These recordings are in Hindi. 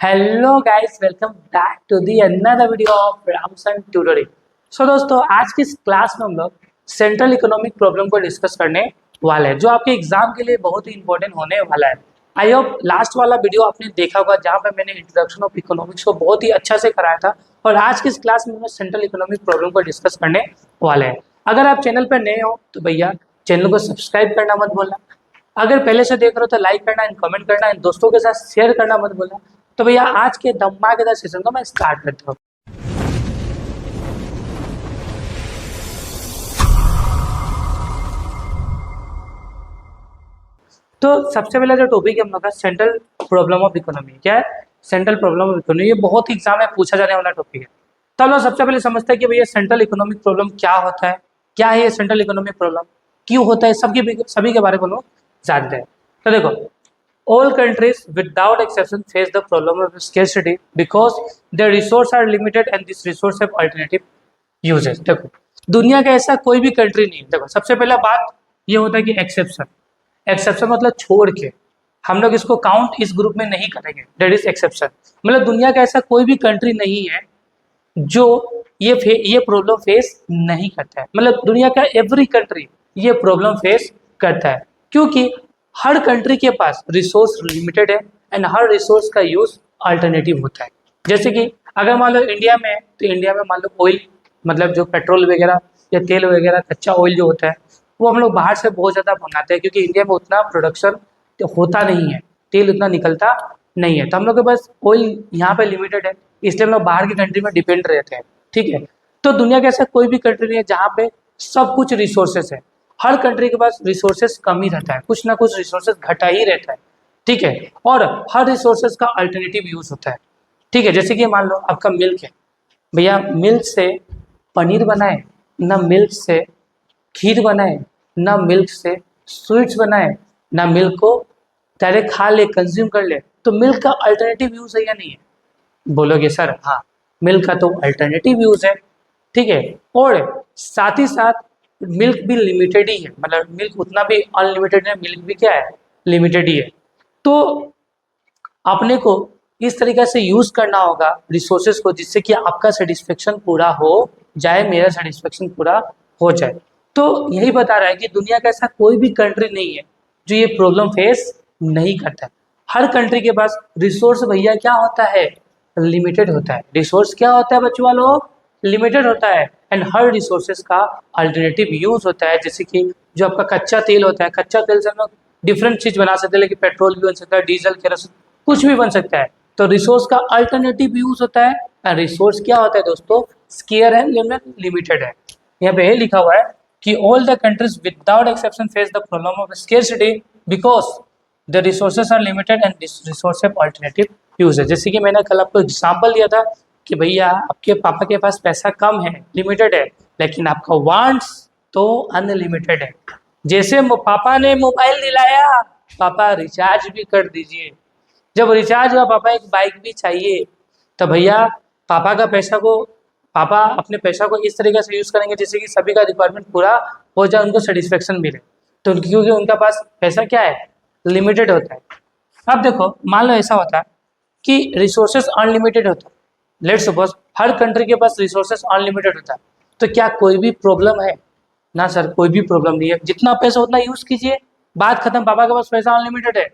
Hello guys, welcome back to the another video of Ramson tutorial. So दोस्तों, आज की इस क्लास में हम लोग सेंट्रल इकोनॉमिक प्रॉब्लम को डिस्कस करने वाले हैं, जो आपके एग्जाम के लिए बहुत ही इंपॉर्टेंट होने वाला है। आई होप लास्ट वाला वीडियो आपने देखा होगा, जहाँ पे मैंने इंट्रोडक्शन ऑफ इकोनॉमिक्स को बहुत ही अच्छा से कराया था। और आज की इस क्लास में सेंट्रल इकोनॉमिक प्रॉब्लम को डिस्कस करने वाले हैं। अगर आप चैनल पर नए हो तो भैया चैनल को सब्सक्राइब करना मत भूलना। अगर पहले से देख रहे हो तो लाइक करना एंड कमेंट करना एंड दोस्तों के साथ शेयर करना मत भूलना। तो भैया आज के धमाकेदार सेशन को मैं स्टार्ट करता हूँ। तो सबसे पहला जो टॉपिक है हम लोग का सेंट्रल प्रॉब्लम ऑफ इकोनॉमी। क्या है सेंट्रल प्रॉब्लम ऑफ इकोनॉमी? ये बहुत ही एग्जाम में पूछा जाने वाला टॉपिक है। तो हम लोग सबसे पहले समझते हैं कि भैया सेंट्रल इकोनॉमिक प्रॉब्लम क्या होता है, क्या है ये सेंट्रल इकोनॉमिक प्रॉब्लम, क्यों होता है, सभी के बारे में हम लोग जानते हैं। तो देखो, all countries without exception face the problem of scarcity because their resources are limited and these resources have alternative uses। देखो, दुनिया का ऐसा कोई भी कंट्री नहीं। देखो, सबसे पहला बात ये होता है कि एक्सेप्शन मतलब छोड़ के हम लोग इसको काउंट इस ग्रुप में नहीं करेंगे। That is exception. मतलब दुनिया का ऐसा कोई भी कंट्री नहीं है जो ये प्रॉब्लम फेस नहीं करता है। मतलब दुनिया का एवरी कंट्री ये प्रॉब्लम फेस करता है, क्योंकि हर कंट्री के पास रिसोर्स लिमिटेड है एंड हर रिसोर्स का यूज अल्टरनेटिव होता है। जैसे कि अगर मान लो इंडिया में, तो इंडिया में मान लो ऑयल, मतलब जो पेट्रोल वगैरह या तेल वगैरह, कच्चा ऑयल जो होता है, वो हम लोग बाहर से बहुत ज़्यादा मंगाते हैं, क्योंकि इंडिया में उतना प्रोडक्शन होता नहीं है, तेल उतना निकलता नहीं है। तो हम लोग के पास ऑयल यहाँ पे लिमिटेड है, इसलिए हम लोग बाहर की कंट्री में डिपेंड रहते हैं। ठीक है, तो दुनिया का ऐसा कोई भी कंट्री नहीं है जहाँ पे सब कुछ रिसोर्सेस है। हर कंट्री के पास रिसोर्सेस कम ही रहता है, कुछ ना कुछ रिसोर्सेस घटा ही रहता है। ठीक है, और हर रिसोर्सेस का अल्टरनेटिव यूज होता है। ठीक है, जैसे कि मान लो आपका मिल्क है, भैया मिल्क से पनीर बनाए ना, मिल्क से खीर बनाए ना, मिल्क से स्वीट्स बनाए ना, मिल्क को डायरेक्ट खा ले, कंज्यूम कर ले, तो मिल्क का अल्टरनेटिव यूज है या नहीं है? बोलोगे सर हाँ, मिल्क का तो अल्टरनेटिव यूज है। ठीक है, और साथ ही साथ मिल्क भी लिमिटेड ही है, मतलब मिल्क उतना भी अनलिमिटेड है, मिल्क भी क्या है, लिमिटेड ही है। तो अपने को इस तरीके से यूज करना होगा रिसोर्सेज को, जिससे कि आपका सेटिस्फेक्शन पूरा हो जाए, मेरा सेटिस्फेक्शन पूरा हो जाए। तो यही बता रहा है कि दुनिया का ऐसा कोई भी कंट्री नहीं है जो ये प्रॉब्लम फेस नहीं करता है। हर कंट्री के पास रिसोर्स भैया क्या होता है, लिमिटेड होता है। रिसोर्स क्या होता है बच्चों लोग, लिमिटेड होता है। एंड हर रिसोर्सेज का अल्टरनेटिव यूज होता है। जैसे कि जो आपका कच्चा तेल होता है, कच्चा तेल से हम लोग डिफरेंट चीज बना सकते हैं, लेकिन पेट्रोल भी बन सकता है, डीजल, केरोसिन, कुछ भी बन सकता है। तो रिसोर्स का अल्टरनेटिव यूज होता है। एंड रिसोर्स क्या होता है दोस्तों, स्केयर है, लिमिटेड है। यहाँ पे लिखा हुआ है कि all the countries without exception face the problem of scarcity because the resources are limited and this resource have alternative use है। जैसे कि मैंने कल आपको एग्जाम्पल दिया था कि भैया आपके पापा के पास पैसा कम है, लिमिटेड है, लेकिन आपका वांट्स तो अनलिमिटेड है। जैसे पापा ने मोबाइल दिलाया, पापा रिचार्ज भी कर दीजिए। जब रिचार्ज हुआ, पापा एक बाइक भी चाहिए, तो भैया पापा अपने पैसा को इस तरीके से यूज करेंगे जैसे कि सभी का रिक्वायरमेंट पूरा हो जाए, उनको सेटिस्फेक्शन मिले। तो क्योंकि उनका पास पैसा क्या है, लिमिटेड होता है। अब देखो, मान लो ऐसा होता है कि रिसोर्सेस अनलिमिटेड होता है। लेट्स सपोज हर कंट्री के पास रिसोर्सेस अनलिमिटेड होता है, तो क्या कोई भी प्रॉब्लम है? ना सर, कोई भी प्रॉब्लम नहीं है। जितना पैसा उतना यूज कीजिए, बात खत्म। पापा के पास पैसा अनलिमिटेड है,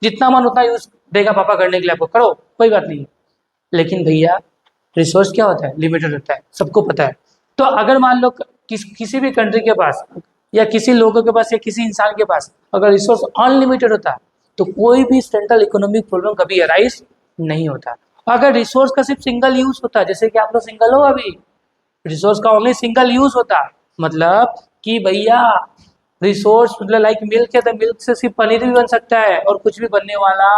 जितना मन उतना यूज देगा पापा करने के लिए, आपको करो, कोई बात नहीं है। लेकिन भैया रिसोर्स क्या होता है, लिमिटेड होता है, सबको पता है। तो अगर मान लो किसी भी कंट्री के पास या किसी लोगों के पास या किसी इंसान के पास अगर रिसोर्स अनलिमिटेड होता है, तो कोई भी सेंट्रल इकोनॉमिक प्रॉब्लम कभी अराइज नहीं होता। अगर रिसोर्स का सिर्फ सिंगल यूज होता, जैसे कि आप लोग सिंगल हो अभी, रिसोर्स का ओनली सिंगल यूज होता, मतलब कि भैया रिसोर्स मतलब लाइक मिल्क है, तो मिल्क से सिर्फ पनीर भी बन सकता है और कुछ भी बनने वाला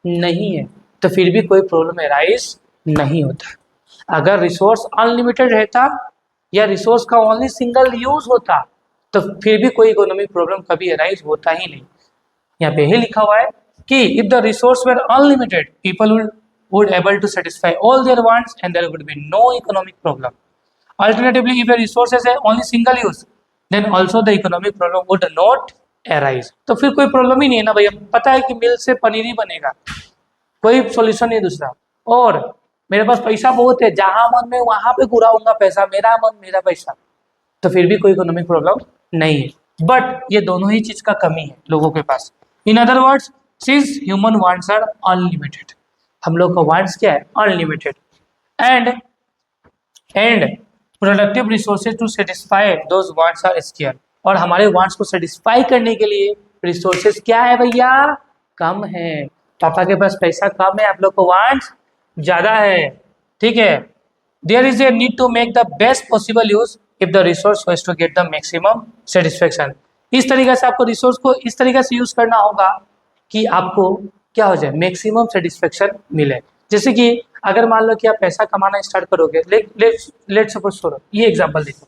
नहीं है, तो फिर भी कोई प्रॉब्लम अराइज नहीं होता। अगर रिसोर्स अनलिमिटेड रहता या रिसोर्स का ओनली सिंगल यूज होता, तो फिर भी कोई इकोनॉमिक प्रॉब्लम कभी अराइज होता ही नहीं। यहाँ पे ही लिखा हुआ है कि if the resource were unlimited people would able to satisfy all their wants and there would be no economic problem. Alternatively, if a resource has only single use, then also the economic problem would not arise. तो फिर कोई प्रॉब्लम ही नहीं है ना भैया, पता है कि मिल्क से पनीर ही बनेगा, कोई सॉल्यूशन नहीं दूसरा। और मेरे पास पैसा बहुत है, जहां मन में वहां पे घुराऊंगा पैसा, मेरा मन मेरा पैसा, तो फिर भी कोई इकोनॉमिक प्रॉब्लम नहीं है। बट ये दोनों ही चीज का कमी है लोगों के पास। In other words, since human wants are unlimited, हम लोग का वांट्स क्या है, unlimited, and productive resources to satisfy those wants are scarce, और हमारे वांट्स को सेटिस्फाई करने के लिए रिसोर्सेज क्या है भैया, कम है। पापा के पास पैसा कम है, आप लोग को वांट्स ज्यादा है, ठीक है। There is a need to make the best possible use if the resource was to get the maximum satisfaction. इस तरीके से आपको रिसोर्स को इस तरीके से यूज करना होगा कि आपको क्या हो जाए, मैक्सिमम सेटिस्फेक्शन मिले। जैसे कि अगर मान लो कि आप पैसा कमाना स्टार्ट करोगे, लेट सपोज करो, ये एग्जांपल देखो,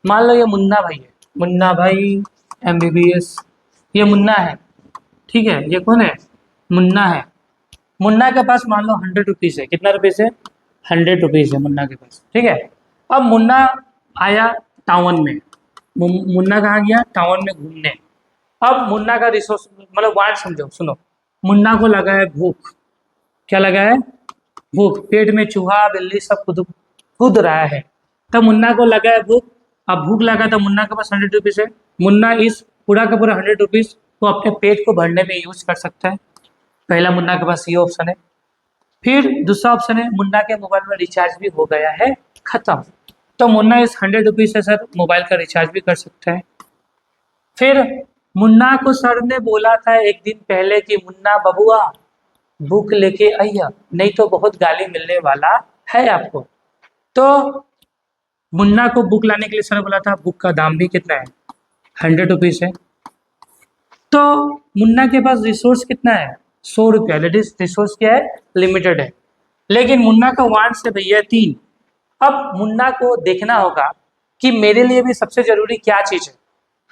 मान लो ये मुन्ना भाई है, मुन्ना भाई MBBS, ये मुन्ना है, ठीक है, ये कौन है, मुन्ना है। मुन्ना के पास मान लो 100 रुपीज़ है, कितना रुपीज़ है, 100 रुपीज़ है मुन्ना के पास, ठीक है। अब मुन्ना आया टाउन में, मुन्ना कहाँ गया, टाउन में घूमने। अब मुन्ना का रिसोर्स मतलब वार्ड समझो, सुनो, मुन्ना को लगा है भूख, क्या लगा है, भूख, पेट में चूहा बिल्ली सब कूद कूद रहा है, तब मुन्ना को लगा है भूख। अब भूख लगा तो मुन्ना के पास 100 रुपीज़ है, मुन्ना इस पूरा का पूरा 100 रुपीज़ को अपने पेट को भरने में यूज कर सकता है। पहला मुन्ना के पास ये ऑप्शन है। फिर दूसरा ऑप्शन है, मुन्ना के मोबाइल में रिचार्ज भी हो गया है, खत्म, तो मुन्ना इस 100 रुपीज़ से सर मोबाइल का रिचार्ज भी कर सकता है। फिर मुन्ना को सर ने बोला था एक दिन पहले कि मुन्ना बबुआ बुक लेके आइया, नहीं तो बहुत गाली मिलने वाला है आपको। तो मुन्ना को बुक लाने के लिए सर बोला था, बुक का दाम भी कितना है, 100 रुपीज़ है। तो मुन्ना के पास रिसोर्स कितना है, 100 रुपया, दैट इज रिसोर्स क्या है, लिमिटेड है। लेकिन मुन्ना का वांट्स है भैया 3। अब मुन्ना को देखना होगा कि मेरे लिए भी सबसे जरूरी क्या चीज़ है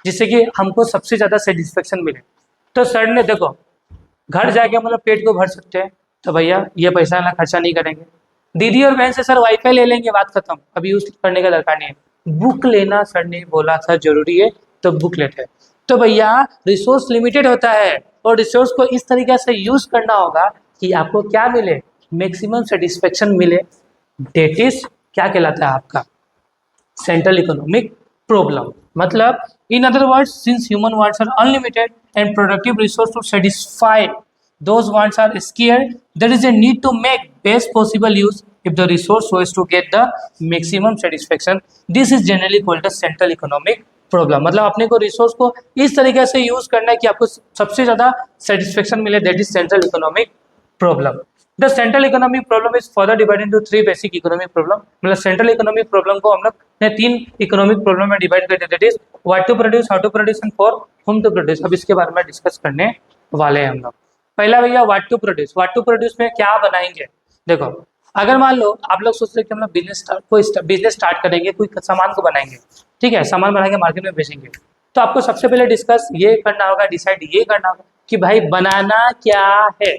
जिससे कि हमको सबसे ज़्यादा सेटिस्फेक्शन मिले। तो सर ने देखो, घर जाके मतलब पेट को भर सकते हैं, तो भैया ये पैसा ना खर्चा नहीं करेंगे। दीदी और बहन से सर वाईफाई ले लेंगे, बात खत्म, अभी यूज करने का दरकार नहीं है। बुक लेना सर ने बोला था जरूरी है, तो बुक लेते हैं। तो भैया रिसोर्स लिमिटेड होता है और रिसोर्स को इस तरीके से यूज करना होगा कि आपको क्या मिले, मैक्सिमम सेटिस्फेक्शन मिले। डेट इज क्या कहलाता है आपका, सेंट्रल इकोनॉमिक प्रॉब्लम। मतलब in other words, since human wants are unlimited and productive resource to satisfy those wants are scarce, there is a need to make best possible use if the resource was to get the maximum satisfaction. This is generally called the central economic problem. मतलब अपने को रिसोर्स को इस तरीके से यूज करना है कि आपको सबसे ज्यादा सेटिस्फेक्शन मिले, that is central economic problem. The central economic problem is further divided into 3 basic economic problem. मतलब सेंट्रल इकोनॉमिक प्रॉब्लम को हम लोग ने 3 इकोनॉमिक प्रॉब्लम में डिवाइड कर दिया, that is what to produce, how to produce and for whom to produce. अब इसके बारे में डिस्कस करने वाले हैं हम लोग। पहला भैया what to produce. What to produce में क्या बनाएंगे, देखो अगर मान लो आप लोग सोच रहे कि हम लोग बिजनेस स्टार्ट करेंगे, कोई सामान को बनाएंगे, ठीक है, सामान बनाएंगे मार्केट में बेचेंगे, तो आपको सबसे पहले डिस्कस ये करना होगा, डिसाइड ये करना होगा कि भाई बनाना क्या है।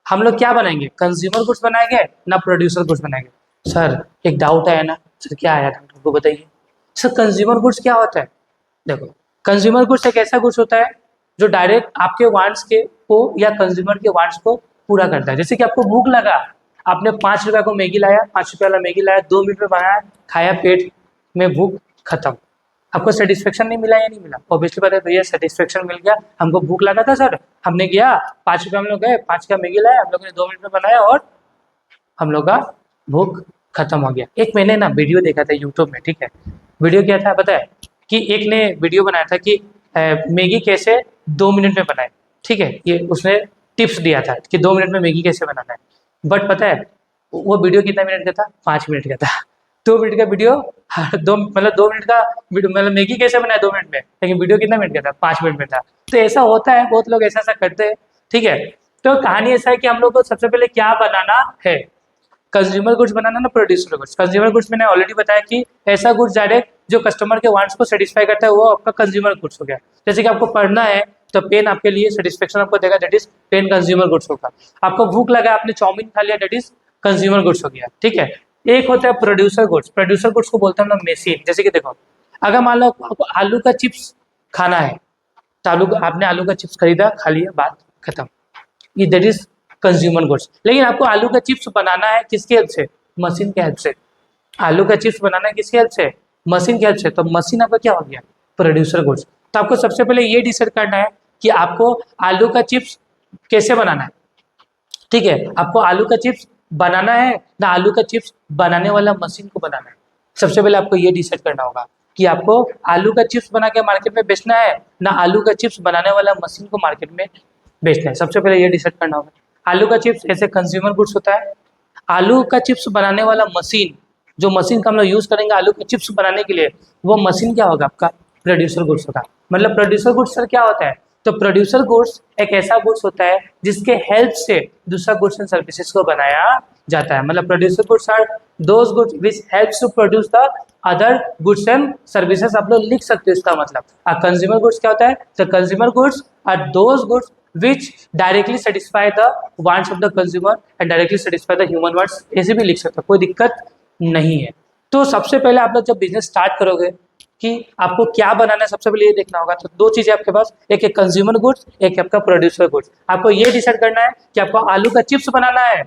हम लोग क्या बनाएंगे, कंज्यूमर गुड्स बनाएंगे ना प्रोड्यूसर गुड्स बनाएंगे। सर एक डाउट आया ना, सर क्या आया था आपको बताइए। सर कंज्यूमर गुड्स क्या होता है, देखो कंज्यूमर गुड्स एक ऐसा गुड्स होता है जो डायरेक्ट आपके वांट्स के को या कंज्यूमर के वांट्स को पूरा करता है। जैसे कि आपको भूख लगा, आपने 5 रुपये को मैगी लाया, 5 रुपये वाला मैगी लाया, 2 मिनट में बनाया, खाया, पेट में भूख खत्म। आपको सेटिस्फेक्शन नहीं मिला या नहीं मिला, ऑब्वियसली बात है भैया सेटिस्फेक्शन मिल गया। हमको भूख लगा था सर, हमने गया 5 रुपये, हम लोग गए 5 का मैगी लाया, हम लोगों ने 2 मिनट में बनाया और हम लोग का भूख खत्म हो गया। एक मैंने ना वीडियो देखा था यूट्यूब में, ठीक है, वीडियो क्या था पता है, कि एक ने वीडियो बनाया था कि मैगी कैसे 2 मिनट में बनाए, ठीक है, ये उसने टिप्स दिया था कि 2 मिनट में मैगी कैसे बनाना है। बट पता है वो वीडियो कितना मिनट का था, 5 मिनट का था। 2 मिनट का वीडियो, 2 मिनट का वीडियो, मतलब मैगी कैसे बनाए 2 मिनट में, लेकिन वीडियो कितना मिनट का था, 5 मिनट में था। तो ऐसा होता है, बहुत लोग ऐसा करते हैं, ठीक है। तो कहानी ऐसा है कि हम लोग को सबसे पहले क्या बनाना है, कंज्यूमर गुड्स बनाना ना प्रोड्यूसर गुड्स। कंज्यूमर गुड्स मैंने ऑलरेडी बताया कि ऐसा गुड्स डायरेक्ट जो कस्टमर के वांट्स को सेटिस्फाई करता है, वो आपका कंज्यूमर गुड्स हो गया। जैसे कि आपको पढ़ना है तो पेन आपके लिए सेटिस्फेक्शन आपको देगा, that is pen consumer goods होगा। आपको भूख लगा, आपने चाउमीन खा लिया, दैट इज कंज्यूमर गुड्स हो गया, ठीक है। एक होता है प्रोड्यूसर गुड्स। प्रोड्यूसर गुड्स को बोलते हैं ना मशीन। जैसे कि देखो अगर मान लो आपको आलू का चिप्स खाना है, तो आपने आलू का चिप्स खरीदा, खा लिया, बात खत्म, ये दैट इज कंज्यूमर गुड्स। लेकिन आपको आलू का चिप्स बनाना है किसकी हेल्प से? मशीन के हेल्प से। आलू का चिप्स बनाना है किसकी हेल्प से? मशीन की हेल्प से। तो मशीन आपका क्या हो गया? Producer goods. तो आपको सबसे पहले ये डिसाइड करना है कि आपको आलू का चिप्स कैसे बनाना है। ठीक है, आपको आलू का चिप्स बनाना है ना आलू का चिप्स बनाने वाला मशीन को बनाना है। सबसे पहले आपको ये डिसाइड करना होगा कि आपको आलू का चिप्स बना के मार्केट में बेचना है ना आलू का चिप्स बनाने वाला मशीन को मार्केट में बेचना है। सबसे पहले ये डिसाइड करना होगा। आलू का चिप्स ऐसे कंज्यूमर गुड्स होता है। आलू का चिप्स बनाने वाला मशीन, जो मशीन का हम लोग यूज करेंगे आलू के चिप्स बनाने के लिए, वो मशीन क्या होगा? आपका प्रोड्यूसर गुड्स होगा। मतलब प्रोड्यूसर गुड्स सर क्या होता है? तो प्रोड्यूसर गुड्स एक ऐसा गुड्स होता है जिसके हेल्प से दूसरा गुड्स एंड सर्विसेज को बनाया जाता है। मतलब producer goods are those goods which helps to produce the other goods and services. आप लोग लिख सकते हो इसका मतलब। कंज्यूमर गुड्स क्या होता है? तो consumer goods are those goods which directly satisfy the wants of the consumer and directly satisfy the human wants। ऐसे भी लिख सकते हो, कोई दिक्कत नहीं है। तो सबसे पहले आप लोग जब बिजनेस स्टार्ट करोगे कि आपको क्या बनाना है, सबसे पहले ये देखना होगा। तो दो चीजें आपके पास, एक है कंज्यूमर गुड्स, एक है आपका प्रोड्यूसर गुड्स। आपको ये डिसाइड करना है कि आपको आलू का चिप्स बनाना है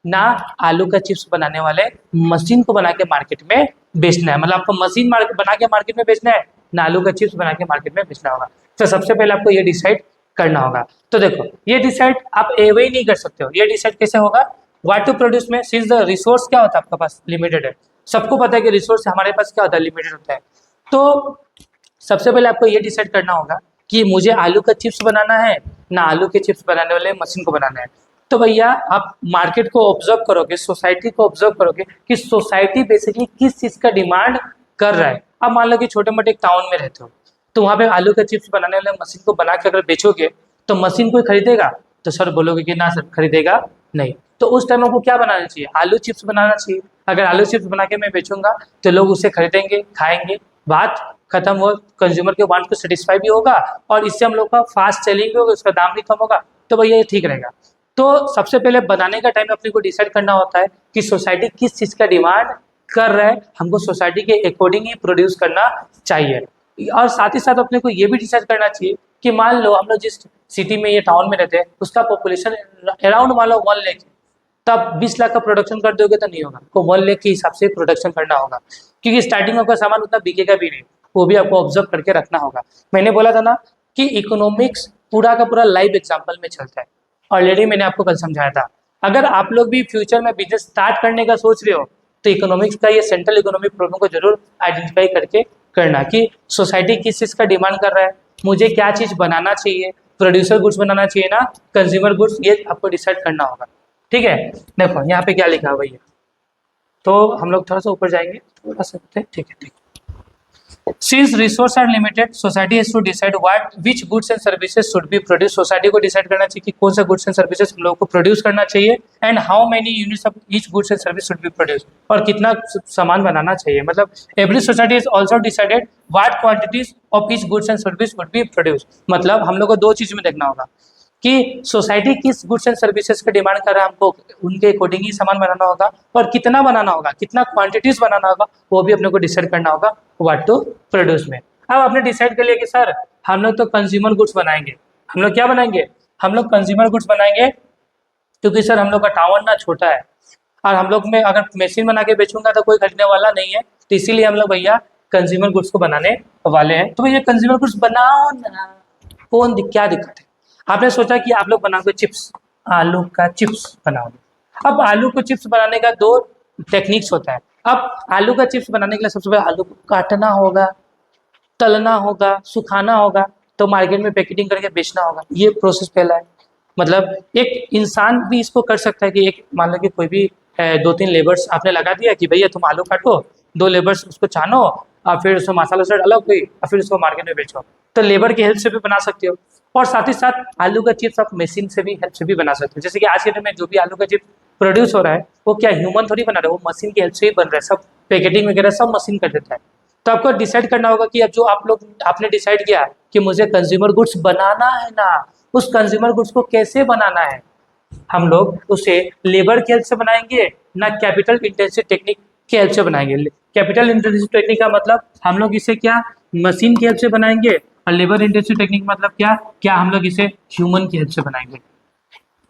ना आलू का चिप्स बनाने वाले मशीन को बना के मार्केट में बेचना है। मतलब आपको मशीन बना के मार्केट में बेचना है ना आलू का चिप्स बना के मार्केट में बेचना होगा। तो सबसे पहले आपको ये डिसाइड करना होगा। तो देखो, ये डिसाइड आप एवे ही नहीं कर सकते हो। ये डिसाइड कैसे होगा? व्हाट टू प्रोड्यूस में, सिंस द रिसोर्स क्या होता है आपके पास? लिमिटेड है। सबको पता है कि रिसोर्स हमारे पास क्या होता है? लिमिटेड होता है। तो सबसे पहले आपको ये डिसाइड करना होगा कि मुझे आलू का चिप्स बनाना है ना आलू के चिप्स बनाने वाले मशीन को बनाना है। तो भैया आप मार्केट को ऑब्जर्व करोगे, सोसाइटी को ऑब्जर्व करोगे कि सोसाइटी बेसिकली किस चीज़ का डिमांड कर रहा है। अब मान लो कि छोटे मोटे टाउन में रहते हो, तो वहाँ पे आलू का चिप्स बनाने वाले मशीन को बना के अगर बेचोगे तो मशीन कोई खरीदेगा? तो सर बोलोगे कि ना सर खरीदेगा नहीं। तो उस टाइम आपको क्या बनाना चाहिए? आलू चिप्स बनाना चाहिए। अगर आलू चिप्स बना के मैं बेचूंगा तो लोग उसे खरीदेंगे, खाएंगे, बात खत्म हो, कंज्यूमर के वांट को सेटिस्फाई भी होगा और इससे हम लोग का फास्ट सेलिंग भी होगा, उसका दाम भी कम होगा। तो भैया ये ठीक रहेगा। तो सबसे पहले बनाने का टाइम अपने को डिसाइड करना होता है कि सोसाइटी किस चीज़ का डिमांड कर रहा है, हमको सोसाइटी के अकॉर्डिंग ही प्रोड्यूस करना चाहिए। और साथ ही साथ अपने को ये भी डिसाइड करना चाहिए कि मान लो हम लोग जिस सिटी में ये टाउन में रहते हैं उसका पॉपुलेशन अराउंड मान लो 1 लाख, तब 20 लाख का प्रोडक्शन कर दोगे तो नहीं होगा। आपको 1 लाख के हिसाब से प्रोडक्शन करना होगा, क्योंकि स्टार्टिंग में आपका सामान उतना बिकेगा भी नहीं, वो भी आपको ऑब्जर्व करके रखना होगा। मैंने बोला था ना कि इकोनॉमिक्स पूरा का पूरा लाइव एग्जाम्पल में चलता है। ऑलरेडी मैंने आपको कल समझाया था। अगर आप लोग भी फ्यूचर में बिजनेस स्टार्ट करने का सोच रहे हो तो इकोनॉमिक्स का ये सेंट्रल इकोनॉमिक प्रॉब्लम को जरूर आइडेंटिफाई करके करना कि सोसाइटी किस चीज़ का डिमांड कर रहा है, मुझे क्या चीज़ बनाना चाहिए, प्रोड्यूसर गुड्स बनाना चाहिए ना कंज्यूमर गुड्स, ये आपको डिसाइड करना होगा। ठीक है, देखो यहाँ पे क्या लिखा है भैया। तो हम लोग थोड़ा सा ऊपर जाएंगे, थोड़ा सा, ठीक है ठीक। Since resources are limited, society has to decide which goods and services should be produced। Society को डिसाइड करना चाहिए कि कौन सा गुड्स एंड सर्विसेज हम लोगों को प्रोड्यूस करना चाहिए and how many units of each goods and service should be produce, और कितना सामान बनाना चाहिए। मतलब every society is also decided what quantities of each goods and service would be produce. मतलब हम लोग को दो चीज में देखना होगा कि सोसाइटी किस गुड्स एंड सर्विसेज का डिमांड कर रहा है, हमको उनके अकॉर्डिंग ही सामान बनाना होगा और कितना बनाना होगा, कितना क्वांटिटीज बनाना होगा, वो भी अपने को डिसाइड करना होगा व्हाट टू प्रोड्यूस में। अब आपने डिसाइड कर लिया कि सर हम लोग तो कंज्यूमर गुड्स बनाएंगे। हम लोग क्या बनाएंगे? हम लोग कंज्यूमर गुड्स बनाएंगे, क्योंकि सर हम लोग का टाउन ना छोटा है और हम लोग में अगर मशीन बना के बेचूंगा तो कोई खरीदने वाला नहीं है, तो इसीलिए हम लोग भैया कंज्यूमर गुड्स को बनाने वाले हैं। तो भैया कंज्यूमर गुड्स बनाओ ना, क्या दिक्कत है? आपने सोचा कि आप लोग बनाओगे चिप्स, आलू का चिप्स बनाओगे। अब आलू को चिप्स बनाने का दो टेक्निक्स होता है। अब आलू का चिप्स बनाने के लिए सबसे पहले आलू को काटना होगा, तलना होगा, सुखाना होगा, तो मार्केट में पैकेटिंग करके बेचना होगा। ये प्रोसेस पहला है। मतलब एक इंसान भी इसको कर सकता है कि एक मान लो कि कोई भी 2-3 लेबर्स आपने लगा दिया कि भैया तुम आलू काटो, 2 लेबर्स उसको छानो और फिर उसको मसाला से अलग हुई और फिर उसको मार्केट में बेचो, तो लेबर की हेल्प से भी बना सकते हो। और साथ ही साथ आलू का चिप्स आप मशीन से भी हेल्प से भी बना सकते हो। जैसे कि आज के टाइम में जो भी आलू का चिप्स प्रोड्यूस हो रहा है वो क्या ह्यूमन थोड़ी बना रहा है, वो मशीन की हेल्प से ही बन रहा है। सब पैकेटिंग वगैरह सब मशीन कर देता है। तो आपको डिसाइड करना होगा कि अब जो आपने डिसाइड किया कि मुझे कंज्यूमर गुड्स बनाना है ना, उस कंज्यूमर गुड्स को कैसे बनाना है। हम लोग उसे लेबर की हेल्प से बनाएंगे ना कैपिटल इंटेंसिव टेक्निक की हेल्प से बनाएंगे। कैपिटल इंटेंसिव टेक्निक का मतलब हम लोग इसे क्या मशीन की हेल्प से बनाएंगे, और लेबर इंटेंसिव टेक्निक मतलब क्या हम लोग इसे ह्यूमन की हेल्प से बनाएंगे।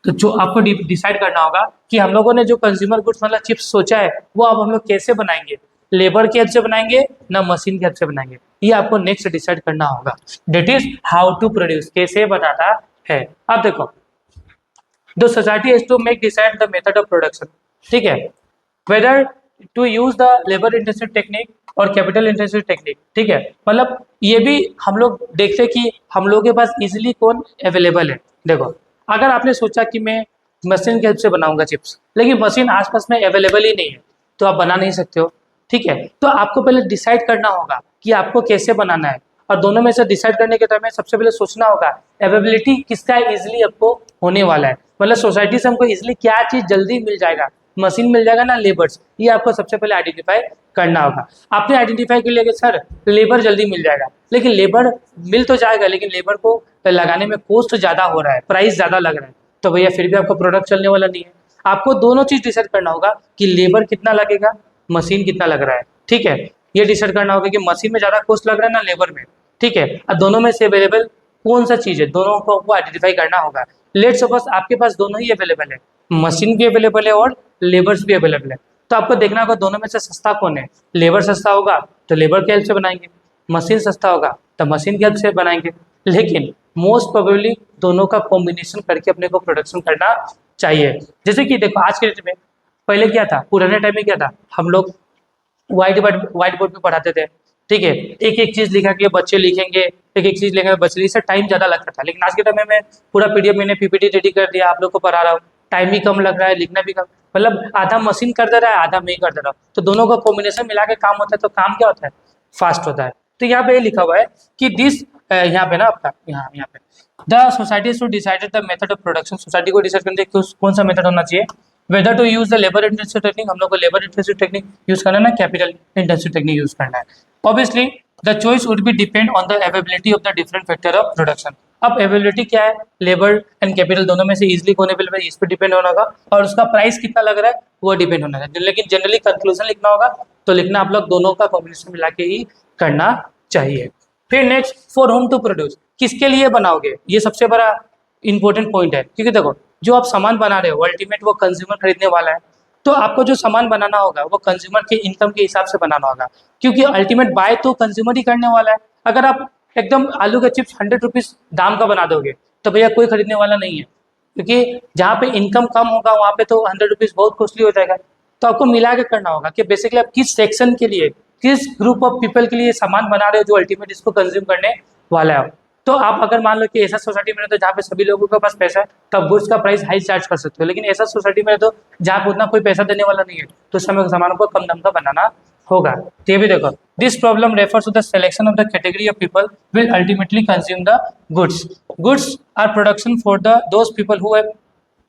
तो जो आपको डिसाइड करना होगा कि हम लोगों ने जो कंज्यूमर गुड्स मतलब चिप्स सोचा है वो अब हम लोग कैसे बनाएंगे, लेबर की हेल्प से बनाएंगे ना मशीन की हेल्प से बनाएंगे, ये आपको नेक्स्ट डिसाइड करना होगा। That is how to produce, कैसे बनाता है। अब देखो, the society has to make decide the method of production, ठीक है, whether to use the labour intensive technique और कैपिटल इंटेंसिव टेक्निक, ठीक है। मतलब ये भी हम लोग देखते हैं कि हम लोगों के पास इजिली कौन अवेलेबल है। देखो, अगर आपने सोचा कि मैं मशीन की हेल्प से बनाऊंगा चिप्स, लेकिन मशीन आसपास में अवेलेबल ही नहीं है, तो आप बना नहीं सकते हो, ठीक है। तो आपको पहले डिसाइड करना होगा कि आपको कैसे बनाना है, और दोनों में से डिसाइड करने के टाइम में सबसे पहले सोचना होगा अवेलेबिलिटी किसका इजिली आपको होने वाला है, मतलब सोसाइटी से हमको इजिली क्या चीज़ जल्दी मिल जाएगा, मशीन मिल जाएगा ना लेबर्स, ये आपको सबसे पहले आइडेंटिफाई करना होगा। आपने आइडेंटिफाई कर लिया कि सर लेबर जल्दी मिल जाएगा, लेकिन लेबर मिल तो जाएगा, लेकिन लेबर को लगाने में कॉस्ट ज़्यादा हो रहा है, प्राइस ज़्यादा लग रहा है, तो भैया फिर भी आपका प्रोडक्ट चलने वाला नहीं है। आपको दोनों चीज़ डिसाइड करना होगा कि लेबर कितना लगेगा, मशीन कितना लग रहा है, ठीक है। ये डिसाइड करना होगा कि मशीन में ज़्यादा कॉस्ट लग रहा है ना लेबर में, ठीक है। और दोनों में से अवेलेबल कौन सा चीज़ है, दोनों को आपको आइडेंटिफाई करना होगा। लेट सपोज आपके पास दोनों ही अवेलेबल है, मशीन भी अवेलेबल है और लेबर्स भी अवेलेबल है, तो आपको देखना होगा दोनों में से सस्ता कौन है। लेबर सस्ता होगा तो लेबर की हेल्प से बनाएंगे, मशीन सस्ता होगा तो मशीन की हेल्प से बनाएंगे, लेकिन मोस्ट प्रोबेबली दोनों का कॉम्बिनेशन करके अपने को प्रोडक्शन करना चाहिए। जैसे कि देखो आज के डेट में, पहले क्या था, पुराने टाइम में क्या था, हम लोग व्हाइट बोर्ड पे पढ़ाते थे, ठीक है, एक एक चीज लिखा के बच्चे लिखेंगे, एक एक चीज लिखेंगे बच्चे, इससे टाइम ज्यादा लगता था। लेकिन आज के टाइम में पूरा पीडीएफ मैंने पीपीटी रेडी कर दिया, आप लोग को पढ़ा रहा हूँ, टाइम भी कम लग रहा है, लिखना भी कम, मतलब आधा मशीन कर दे रहा है आधा मैं ही कर दे रहा हूँ, तो दोनों का कॉम्बिनेशन मिला के काम होता है, तो काम क्या होता है, फास्ट होता है। तो यहाँ पे ये लिखा हुआ है कि दिस, यहाँ पे ना आपका यहाँ पे the society to decided the method of production, society को डिसाइड करने के कौन सा मेथड होना चाहिए, whether to use the labour intensive technique, हम लोग को लेबर इंटेंसिव टेक्निक यूज करना है ना कैपिटल इंटेंसिव टेक्निक यूज करना है। Obviously the choice would be depend on the availability of the different factor of production. अब अवेलेबिलिटी क्या है, लेबर एंड कैपिटल दोनों में से इजिली कौन अवेलेबल है इस पर डिपेंड होना होगा, और उसका प्राइस कितना लग रहा है वो डिपेंड होना है। लेकिन जनरली कंक्लूजन लिखना होगा तो लिखना आप लोग दोनों का कॉम्बिनेशन मिला के ही करना चाहिए। फिर next, for whom to produce, किसके लिए बनाओगे, ये सबसे बड़ा इंपॉर्टेंट पॉइंट है, क्योंकि देखो जो आप सामान बना रहे हो अल्टीमेट वो कंज्यूमर खरीदने वाला है, तो आपको जो सामान बनाना होगा वो कंज्यूमर के इनकम के हिसाब से बनाना होगा, क्योंकि अल्टीमेट बाय तो कंज्यूमर ही करने वाला है। अगर आप एकदम आलू के चिप्स 100 रुपीज़ दाम का बना दोगे तो भैया कोई खरीदने वाला नहीं है, क्योंकि जहाँ पे इनकम कम होगा वहाँ पे तो 100 रुपीज़ बहुत कॉस्टली हो जाएगा। तो आपको मिला के करना होगा कि बेसिकली आप किस सेक्शन के लिए, किस ग्रुप ऑफ पीपल के लिए सामान बना रहे हो जो अल्टीमेट इसको कंज्यूम करने वाला है। तो आप अगर मान लो कि ऐसा सोसाइटी में रहते हो जहाँ पे सभी लोगों के पास पैसा है, तो आप गुड्स का प्राइस हाई चार्ज कर सकते हो, लेकिन ऐसा सोसाइटी में रहते हो जहाँ पे उतना कोई पैसा देने वाला नहीं है, तो उस समय सामानों को कम दाम का बनाना होगा। तो ये भी देखो, this problem refers to the selection of the category of people will ultimately consume the goods. Goods are production for the those people who have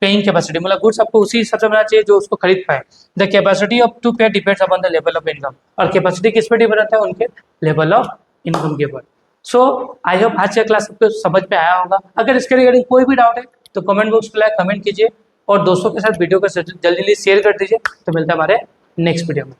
paying capacity, मतलब गुड्स आपको उसी हिसाब से बनाना चाहिए जो उसको खरीद पाए। द कैपेसिटी ऑफ टू पे depends upon the level of income, और कैपेसिटी किस पे डिपेंड रहता है, उनके लेवल ऑफ इनकम के ऊपर। सो आई होप आज का क्लास सबको समझ में आया होगा। अगर इसके रिगार्डिंग कोई भी डाउट है तो कमेंट बॉक्स में कमेंट कीजिए, और दोस्तों के साथ वीडियो को जल्दी जल्दी शेयर कर दीजिए। तो मिलता है हमारे नेक्स्ट वीडियो में।